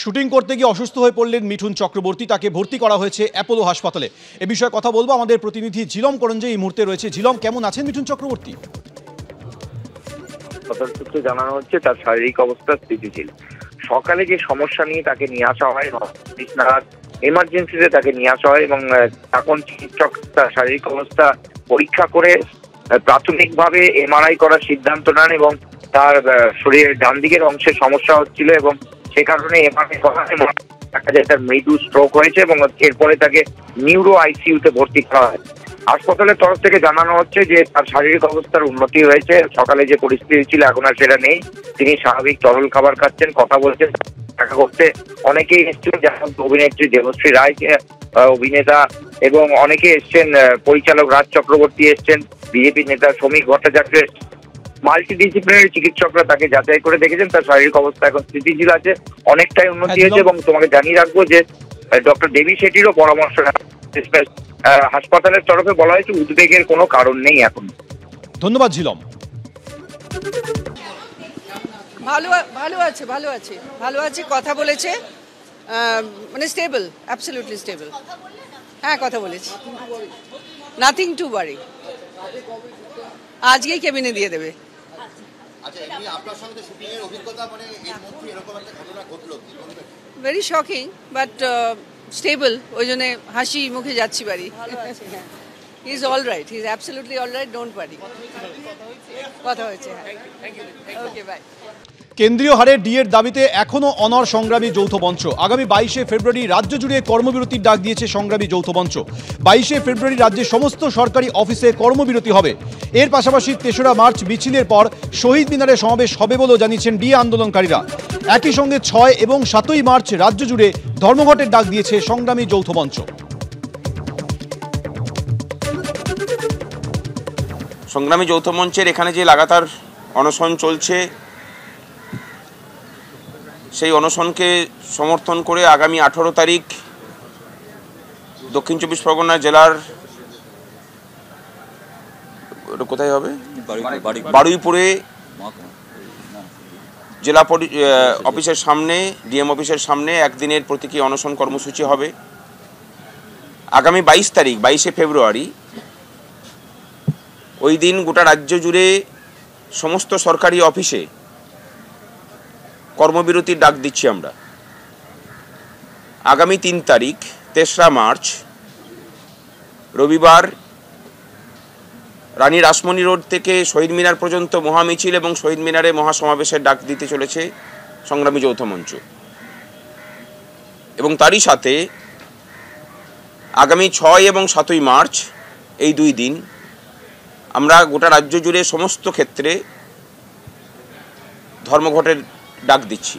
Shooting করতে গিয়ে অসুস্থ হয়ে পড়লেন মিঠুন চক্রবর্তী। তাকে ভর্তি করা হয়েছে অ্যাপোলো হাসপাতালে। এ বিষয়ে কথা বলবো আমাদের প্রতিনিধি ঝিলম করঞ্জে এই মুহূর্তে রয়েছে। ঝিলম, কেমন আছেন মিঠুন চক্রবর্তী? সূত্রে জানানো হচ্ছে তার শারীরিক অবস্থা স্থিতিশীল। সকালে যে সমস্যা নিয়ে তাকে নিয়ে আসা হয়, এমার্জেন্সিতে তাকে নিয়ে আসা হয় এবং তখন চিকিৎসক তার শারীরিক অবস্থা পরীক্ষা করে প্রাথমিকভাবে এমআরআই করার সিদ্ধান্ত নেন এবং তার শরীরের ডান দিকের অংশে সমস্যা হচ্ছিল এবং সে কারণে এমআরআই করায় দেখা যায় তার মৃদু স্ট্রোক হয়েছে এবং এরপরে তাকে নিউরো আইসিইউতে ভর্তি করা হয়। হাসপাতালের তরফ থেকে জানানো হচ্ছে যে তার শারীরিক অবস্থার উন্নতি হয়েছে। সকালে যে পরিস্থিতি ছিল এখন আর সেটা নেই। তিনি স্বাভাবিক তরল খাবার খাচ্ছেন, কথা বলছেন, দেখা করতে অনেকেই এসছেন, যেমন অভিনেত্রী দেবশ্রী রায়, অভিনেতা এবং অনেকে এসছেন, পরিচালক রাজ চক্রবর্তী এসছেন, বিজেপি নেতা শ্রমিক ভট্টাচার্য। মাল্টিডিসিপ্লিনারি চিকিৎসকরা তাকে যাচাই করে দেখেছেন তার শারীরিক অবস্থা এখন স্থিতিশীল আছে, অনেকটাই উন্নতি হয়েছে। এবং তোমাকে জানিয়ে রাখবো যে ডক্টর দেবী শেঠিরও পরামর্শ হাসপাতালের তরফে বলা হয়েছে উদ্বেগের কোনো কারণ নেই এখন। ধন্যবাদ ঝিলম। ভালো আছে, কথা বলেছে, মানে স্টেবল, অ্যাবসলিউটলি স্টেবল। হ্যাঁ, কথা বলেছি, নাথিং টু ওয়ারি। আজকেই কেবিনে দিয়ে দেবে। ভেরি শকিং বাট স্টেবল, ওই জন্য হাসি মুখে যাচ্ছি বাড়ি। He is all right, he is absolutely all right, don't worry. কথা হয়েছে, ওকে, বাই। কেন্দ্রীয় হারে ডিএর দাবিতে এখনো অনড় সংগ্রামী যৌথ মঞ্চ। আগামী 22শে ফেব্রুয়ারি রাজ্য জুড়ে কর্মবিরতির ডাক দিয়েছে সংগ্রামী যৌথ মঞ্চ। 22শে ফেব্রুয়ারি রাজ্যের সমস্ত সরকারি অফিসে কর্মবিরতি হবে। এর পাশাপাশি 3রা মার্চ মিছিলের পর শহীদ মিনারে সমাবেশ হবে বলেও জানিয়েছেন ডিএ আন্দোলনকারীরা। একই সঙ্গে 6 এবং 7ই মার্চ রাজ্য জুড়ে ধর্মঘটের ডাক দিয়েছে সংগ্রামী যৌথ মঞ্চ। সংগ্রামী যৌথ মঞ্চের এখানে যে লাগাতার অনশন চলছে, সেই অনশনকে সমর্থন করে আগামী 18 তারিখ দক্ষিণ 24 পরগনা জেলার কোথায় হবে, বারুইপুরে জেলা অফিসের সামনে, ডিএম অফিসের সামনে একদিনের প্রতীকী অনশন কর্মসূচি হবে। আগামী 22 তারিখ, 22শে ফেব্রুয়ারি, ওই দিন গোটা রাজ্য জুড়ে সমস্ত সরকারি অফিসে কর্মবিরতির ডাক দিচ্ছি আমরা। আগামী 3 তারিখ 3রা মার্চ রবিবার রানী রাসমণি রোড থেকে শহীদ মিনার পর্যন্ত মহামিছিল এবং শহীদ মিনারে মহাসমাবেশের ডাক দিতে চলেছে সংগ্রামী যৌথ মঞ্চ। এবং তারই সাথে আগামী 6 এবং 7ই মার্চ, এই 2 দিন আমরা গোটা রাজ্য জুড়ে সমস্ত ক্ষেত্রে ধর্মঘটের ডাক দিচ্ছি।